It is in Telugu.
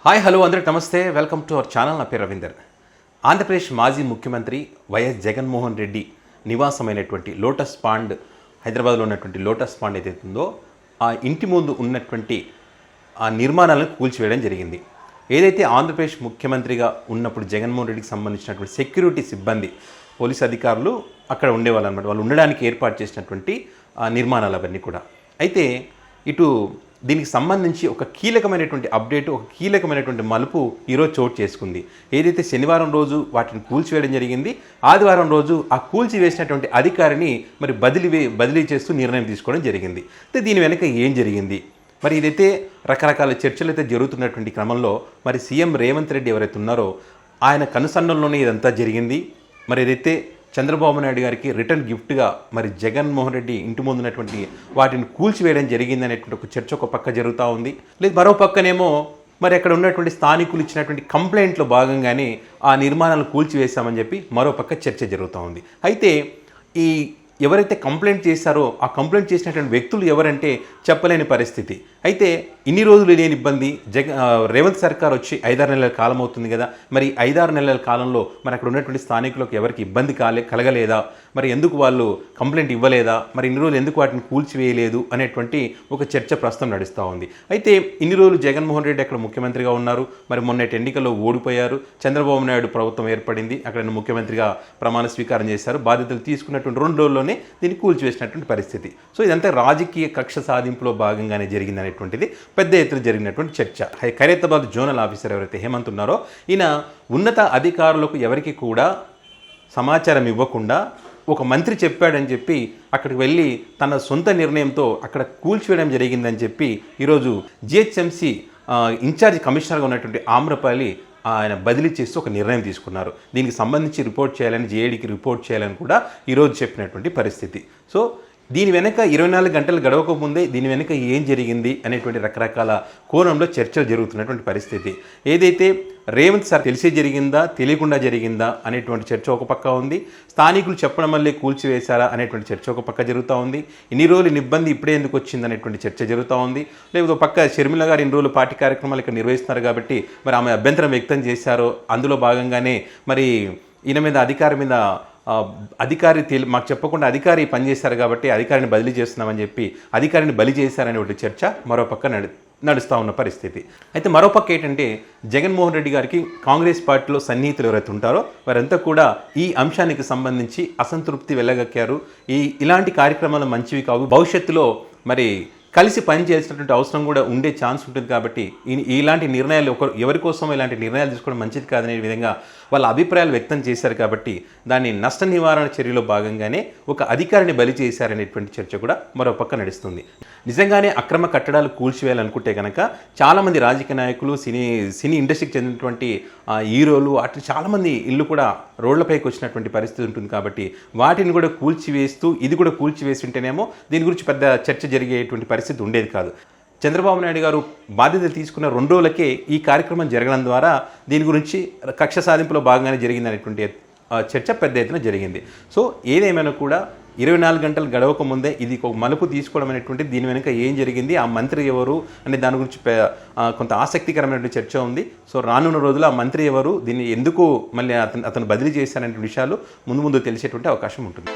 హాయ్ హలో అందరికి నమస్తే, వెల్కమ్ టు అవర్ ఛానల్. నా పేరు రవీందర్. ఆంధ్రప్రదేశ్ మాజీ ముఖ్యమంత్రి వైఎస్ జగన్మోహన్ రెడ్డి నివాసమైనటువంటి లోటస్ పాండ్, హైదరాబాద్లో ఉన్నటువంటి లోటస్ పాండ్ ఏదైతే ఉందో ఆ ఇంటి ముందు ఉన్నటువంటి ఆ నిర్మాణాలను కూల్చివేయడం జరిగింది. ఏదైతే ఆంధ్రప్రదేశ్ ముఖ్యమంత్రిగా ఉన్నప్పుడు జగన్మోహన్ రెడ్డికి సంబంధించినటువంటి సెక్యూరిటీ సిబ్బంది, పోలీస్ అధికారులు అక్కడ ఉండేవాళ్ళు అనమాట. వాళ్ళు ఉండడానికి ఏర్పాటు చేసినటువంటి నిర్మాణాలు అవన్నీ కూడా. అయితే ఇటు దీనికి సంబంధించి ఒక కీలకమైనటువంటి అప్డేట్, ఒక కీలకమైనటువంటి మలుపు ఈరోజు చోటు చేసుకుంది. ఏదైతే శనివారం రోజు వాటిని కూల్చివేయడం జరిగింది, ఆదివారం రోజు ఆ కూల్చివేసినటువంటి అధికారిని మరి బదిలీ చేస్తూ నిర్ణయం తీసుకోవడం జరిగింది. అయితే దీని వెనక ఏం జరిగింది, మరి ఇదైతే రకరకాల చర్చలు అయితే జరుగుతున్నటువంటి క్రమంలో మరి సీఎం రేవంత్ రెడ్డి ఎవరైతే ఉన్నారో ఆయన కనుసన్నల్లోనే ఇదంతా జరిగింది. మరి ఏదైతే చంద్రబాబు నాయుడు గారికి రిటర్న్ గిఫ్ట్గా మరి జగన్మోహన్ రెడ్డి ఇంటి ముందున్నటువంటి వాటిని కూల్చివేయడం జరిగింది అనేటువంటి ఒక చర్చ ఒక పక్క జరుగుతూ ఉంది. లేదు మరో పక్కనేమో మరి అక్కడ ఉన్నటువంటి స్థానికులు ఇచ్చినటువంటి కంప్లైంట్లో భాగంగానే ఆ నిర్మాణాలను కూల్చివేశామని చెప్పి మరో పక్క చర్చ జరుగుతూ ఉంది. అయితే ఈ ఎవరైతే కంప్లైంట్ చేశారో ఆ కంప్లైంట్ చేసినటువంటి వ్యక్తులు ఎవరంటే చెప్పలేని పరిస్థితి. అయితే ఇన్ని రోజులు లేని ఇబ్బంది రేవంత్ సర్కార్ వచ్చి 5-6 నెలల కాలం అవుతుంది కదా. మరి 5-6 నెలల కాలంలో మరి అక్కడ ఉన్నటువంటి స్థానికులకు ఎవరికి ఇబ్బంది కలగలేదా, మరి ఎందుకు వాళ్ళు కంప్లైంట్ ఇవ్వలేదా, మరి ఇన్ని రోజులు ఎందుకు వాటిని కూల్చివేయలేదు అనేటువంటి ఒక చర్చ ప్రస్తుతం నడుస్తూ ఉంది. అయితే ఇన్ని రోజులు జగన్మోహన్ రెడ్డి అక్కడ ముఖ్యమంత్రిగా ఉన్నారు. మరి మొన్నటి ఎన్నికల్లో ఓడిపోయారు. చంద్రబాబు నాయుడు ప్రభుత్వం ఏర్పడింది, అక్కడ ముఖ్యమంత్రిగా ప్రమాణ స్వీకారం చేశారు. బాధ్యతలు తీసుకున్నటువంటి 2 రోజుల్లోనే దీన్ని కూల్చివేసినటువంటి పరిస్థితి. సో ఇదంతా రాజకీయ కక్ష సాధింపులో భాగంగానే జరిగింది అనేటువంటిది పెద్ద ఎత్తున జరిగినటువంటి చర్చ. ఖైరతాబాద్ జోనల్ ఆఫీసర్ ఎవరైతే హేమంత్ ఉన్నారో ఈయన ఉన్నత అధికారులకు ఎవరికి కూడా సమాచారం ఇవ్వకుండా ఒక మంత్రి చెప్పాడని చెప్పి అక్కడికి వెళ్ళి తన సొంత నిర్ణయంతో అక్కడ కూల్చివేయడం జరిగిందని చెప్పి ఈరోజు జిహెచ్ఎంసీ ఇన్ఛార్జ్ కమిషనర్గా ఉన్నటువంటి ఆమ్రపాలి ఆయన బదిలీ చేస్తూ ఒక నిర్ణయం తీసుకున్నారు. దీనికి సంబంధించి రిపోర్ట్ చేయాలని, జేఏడీకి రిపోర్ట్ చేయాలని కూడా ఈరోజు చెప్పినటువంటి పరిస్థితి. సో దీని వెనక 24 గంటలు గడవకముందే దీని వెనక ఏం జరిగింది అనేటువంటి రకరకాల కోణంలో చర్చలు జరుగుతున్నటువంటి పరిస్థితి. ఏదైతే రేవంత్ సార్ తెలిసే జరిగిందా, తెలియకుండా జరిగిందా అనేటువంటి చర్చ ఒక పక్క ఉంది. స్థానికులు చెప్పడం వల్లే కూల్చివేశారా అనేటువంటి చర్చ ఒక పక్క జరుగుతూ ఉంది. ఇన్ని రోజులు ఇబ్బంది ఇప్పుడే ఎందుకు వచ్చింది అనేటువంటి చర్చ జరుగుతూ ఉంది. లేకపోతే పక్క షర్మిల గారు ఇన్ని రోజులు పార్టీ కార్యక్రమాలు ఇక్కడ నిర్వహిస్తున్నారు కాబట్టి మరి ఆమె అభ్యంతరం వ్యక్తం చేశారో అందులో భాగంగానే మరి ఈయన మీద అధికారి మాకు చెప్పకుండా అధికారి పనిచేశారు కాబట్టి అధికారిని బదిలీ చేస్తున్నామని చెప్పి అధికారిని బలి చేశారనే ఒకటి చర్చ మరోపక్క నడుస్తూ ఉన్న పరిస్థితి. అయితే మరోపక్క ఏంటంటే జగన్మోహన్ రెడ్డి గారికి కాంగ్రెస్ పార్టీలో సన్నిహితులు ఎవరైతే ఉంటారో వారంతా కూడా ఈ అంశానికి సంబంధించి అసంతృప్తి వెళ్ళగక్కారు. ఇలాంటి కార్యక్రమాలు మంచివి కావు, భవిష్యత్తులో మరి కలిసి పనిచేయాల్సినటువంటి అవసరం కూడా ఉండే ఛాన్స్ ఉంటుంది కాబట్టి ఇలాంటి నిర్ణయాలు ఎవరి కోసం ఇలాంటి నిర్ణయాలు తీసుకోవడం మంచిది కాదనే విధంగా వాళ్ళ అభిప్రాయాలు వ్యక్తం చేశారు. కాబట్టి దాన్ని నష్ట నివారణ చర్యలో భాగంగానే ఒక అధికారిని బలి చేశారనేటువంటి చర్చ కూడా మరో పక్క నడుస్తుంది. నిజంగానే అక్రమ కట్టడాలు కూల్చివేయాలనుకుంటే కనుక చాలామంది రాజకీయ నాయకులు, సినీ ఇండస్ట్రీకి చెందినటువంటి హీరోలు అట్లా చాలామంది ఇల్లు కూడా రోడ్లపైకి వచ్చినటువంటి పరిస్థితి ఉంటుంది. కాబట్టి వాటిని కూడా కూల్చివేస్తూ ఇది కూడా కూల్చివేసి ఉంటేనేమో దీని గురించి పెద్ద చర్చ జరిగేటువంటి పరిస్థితి ఉండేది కాదు. చంద్రబాబు నాయుడు గారు బాధ్యతలు తీసుకున్న 2 రోజులకే ఈ కార్యక్రమం జరగడం ద్వారా దీని గురించి కక్ష సాధింపులో భాగంగానే జరిగింది అనేటువంటి చర్చ పెద్ద ఎత్తున జరిగింది. సో ఏదేమైనా కూడా 24 గంటలు గడవక ముందే ఇది ఒక మలుపు తీసుకోవడం అనేటువంటి దీని వెనుక ఏం జరిగింది, ఆ మంత్రి ఎవరు అనే దాని గురించి కొంత ఆసక్తికరమైనటువంటి చర్చ ఉంది. సో రానున్న రోజుల్లో ఆ మంత్రి ఎవరు, దీన్ని ఎందుకు మళ్ళీ అతను బదిలీ చేశారనే విషయాలు ముందు తెలిసేటువంటి అవకాశం ఉంటుంది.